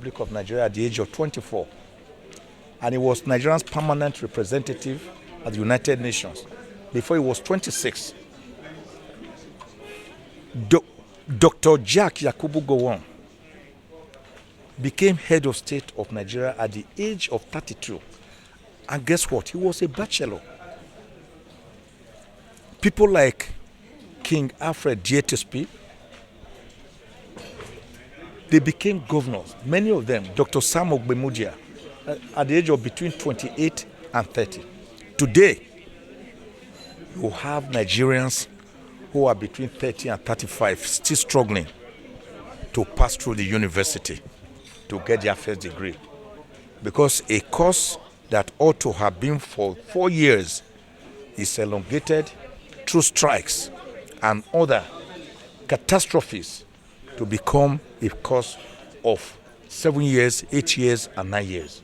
Republic of Nigeria at the age of 24, and he was Nigeria's permanent representative at the United Nations before he was 26. Dr. Jack Yakubu Gowon became head of state of Nigeria at the age of 32. And guess what? He was a bachelor. People like King Alfred Dietispi, they became governors. Many of them, Dr. Sam Ogbemudia, at the age of between 28 and 30. Today, you have Nigerians who are between 30 and 35 still struggling to pass through the university to get their first degree, because a course that ought to have been for 4 years is elongated through strikes and other catastrophes to become a course of 7 years, 8 years, and 9 years.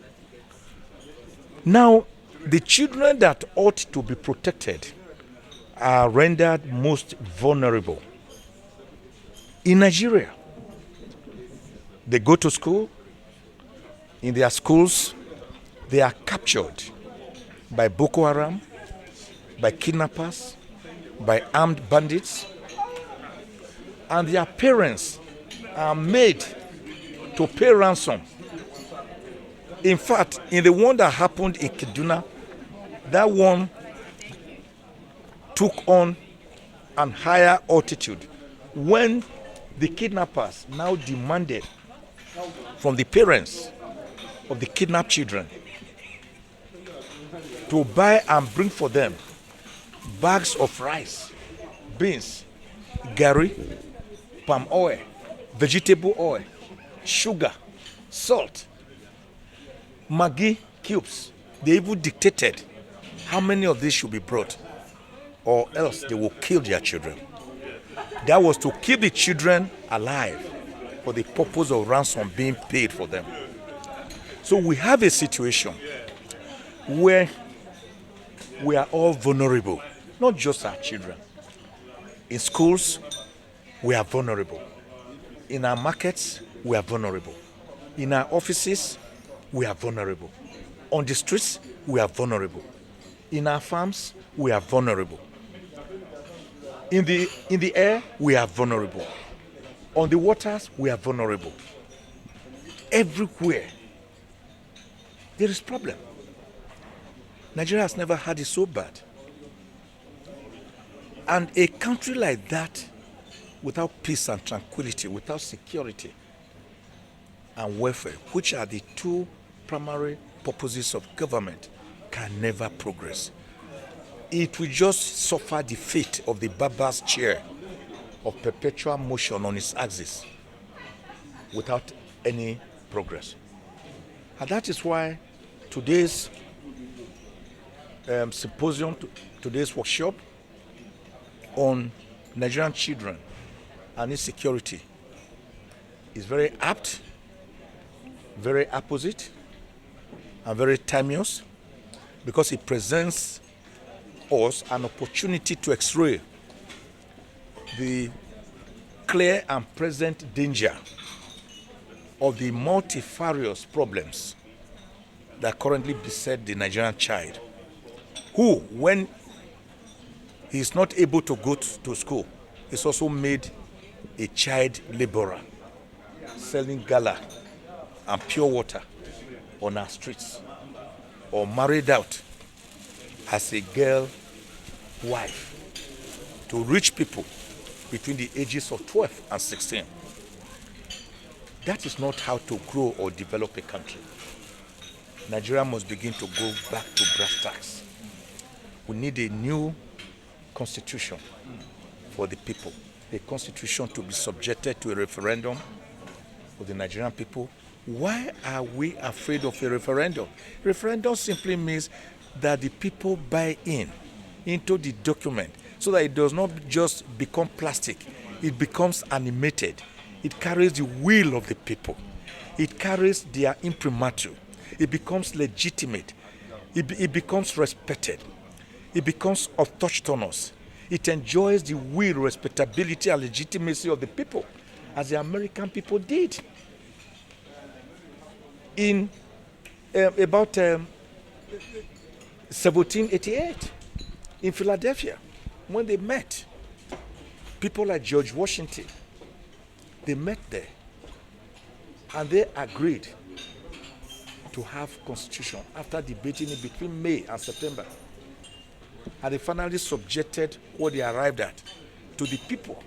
Now, the children that ought to be protected are rendered most vulnerable. In Nigeria, they go to school. In their schools, they are captured by Boko Haram, by kidnappers, by armed bandits, and their parents are made to pay ransom. In fact, in the one that happened in Kaduna, that one took on an higher altitude when the kidnappers now demanded from the parents of the kidnapped children to buy and bring for them bags of rice, beans, gari, palm oil, vegetable oil, sugar, salt, Maggi cubes. They even dictated how many of these should be brought, or else they will kill their children. That was to keep the children alive for the purpose of ransom being paid for them. So we have a situation where we are all vulnerable, not just our children. In schools, we are vulnerable. In our markets, we are vulnerable. In our offices, we are vulnerable. On the streets, we are vulnerable. In our farms, we are vulnerable. In the air, we are vulnerable. On the waters, we are vulnerable. Everywhere, there is problem. Nigeria has never had it so bad. And a country like that, without peace and tranquility, without security and welfare, which are the two primary purposes of government, can never progress. It will just suffer the fate of the barber's chair of perpetual motion on its axis without any progress. And that is why today's symposium, today's workshop on Nigerian children and insecurity is very apt, very apposite, and very timeless, because it presents us an opportunity to x-ray the clear and present danger of the multifarious problems that currently beset the Nigerian child, who, when he is not able to go to school, is also made a child laborer, selling gala and pure water on our streets, or married out as a girl wife to rich people between the ages of 12 and 16. That is not how to grow or develop a country. Nigeria must begin to go back to brass tacks. We need a new constitution for the people, a constitution to be subjected to a referendum for the Nigerian people. Why are we afraid of a referendum? Referendum simply means that the people buy into the document so that it does not just become plastic, it becomes animated. It carries the will of the people. It carries their imprimatur. It becomes legitimate. It becomes respected. It becomes autochthonous. It enjoys the will, respectability, and legitimacy of the people, as the American people did. in about 1788 in Philadelphia, when they met, people like George Washington, they met there and they agreed to have constitution after debating it between May and September. And they finally subjected what they arrived at to the people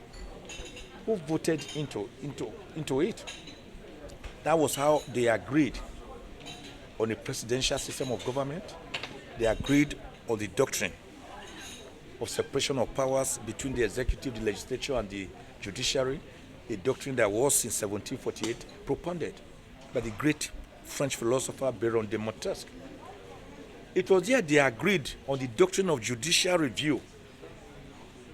who voted into it. That was how they agreed on a presidential system of government. They agreed on the doctrine of separation of powers between the executive, the legislature, and the judiciary, a doctrine that was in 1748 propounded by the great French philosopher Baron de Montesquieu. It was there they agreed on the doctrine of judicial review,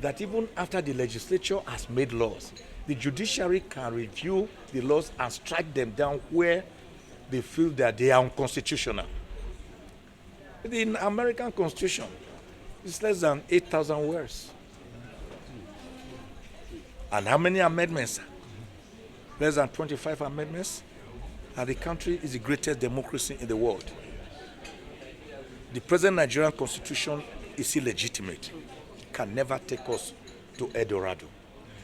that even after the legislature has made laws, the judiciary can review the laws and strike them down where they feel that they are unconstitutional. The American Constitution is less than 8,000 words. And how many amendments? Less than 25 amendments. And the country is the greatest democracy in the world. The present Nigerian Constitution is illegitimate. Can never take us to El Dorado.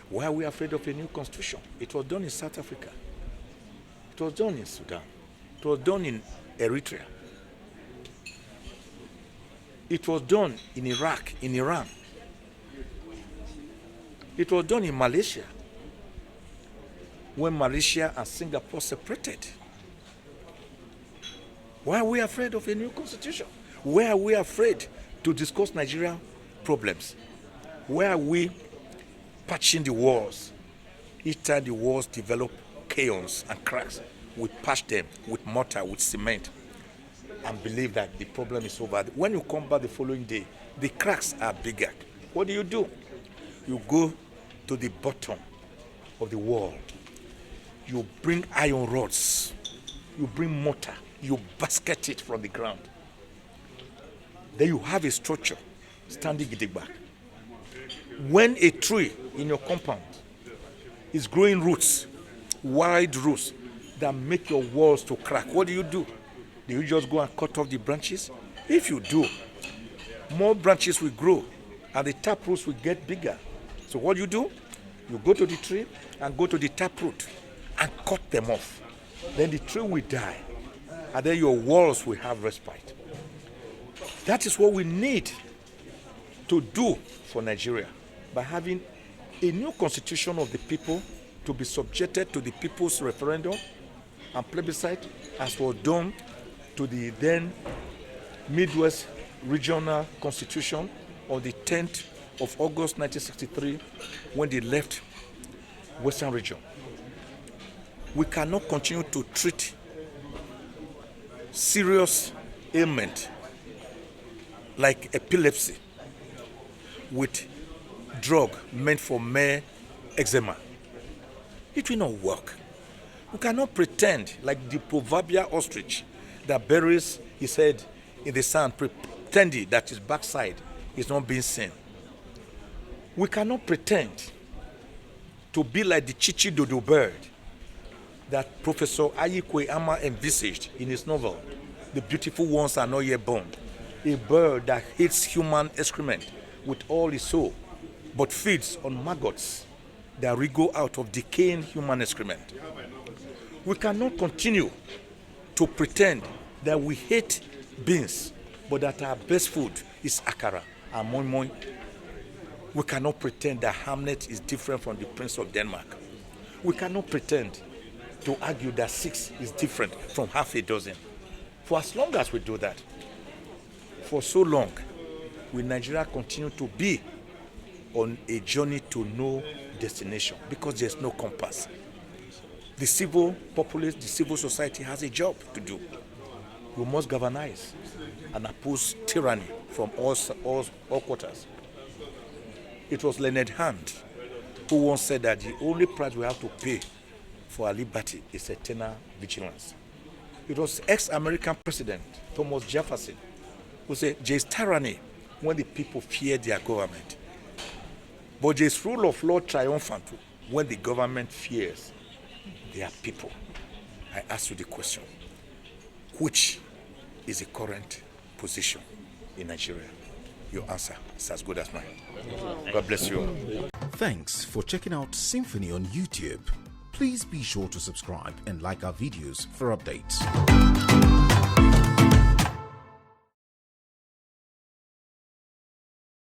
Why are we afraid of a new constitution? It was done in South Africa. It was done in Sudan. It was done in Eritrea. It was done in Iraq, in Iran. It was done in Malaysia, when Malaysia and Singapore separated. Why are we afraid of a new constitution? Why are we afraid to discuss Nigerian problems? Why are we patching the walls? Each time the walls develop chaos and cracks, we patch them with mortar, with cement, and believe that the problem is over. When you come back the following day, the cracks are bigger. What do? You go to the bottom of the wall. You bring iron rods. You bring mortar. You basket it from the ground. Then you have a structure standing gidigba. When a tree in your compound is growing roots, wide roots that make your walls to crack, what do? Do you just go and cut off the branches? If you do, more branches will grow and the tap roots will get bigger. So what do? You go to the tree and go to the tap root and cut them off. Then the tree will die and then your walls will have respite. That is what we need to do for Nigeria, by having a new constitution of the people to be subjected to the people's referendum and plebiscite, as was done to the then Midwest Regional Constitution on the 10th of August 1963, when they left Western Region. We cannot continue to treat serious ailment like epilepsy with drug meant for mere eczema. It will not work. We cannot pretend like the proverbial ostrich that buries his head in the sand, pretending that his backside is not being seen. We cannot pretend to be like the chichidodo bird that Professor Ayikwe Ama envisaged in his novel, The Beautiful Ones Are Not Yet Born. A bird that hates human excrement with all its soul, but feeds on maggots that wriggle out of decaying human excrement. We cannot continue to pretend that we hate beans, but that our best food is akara and moi moi. We cannot pretend that Hamlet is different from the Prince of Denmark. We cannot pretend to argue that 6 is different from half a dozen. For as long as we do that, for so long, will Nigeria continue to be on a journey to no destination, because there's no compass. The civil populace, the civil society has a job to do. We must galvanize and oppose tyranny from all quarters. It was Leonard Hand who once said that the only price we have to pay for our liberty is eternal vigilance. It was ex-American President Thomas Jefferson who said, there is tyranny when the people fear their government, but there is rule of law triumphant when the government fears their people. I ask you the question, which is the current position in Nigeria? Your answer is as good as mine. God bless you. Thanks for checking out SYMFONI on YouTube. Please be sure to subscribe and like our videos for updates.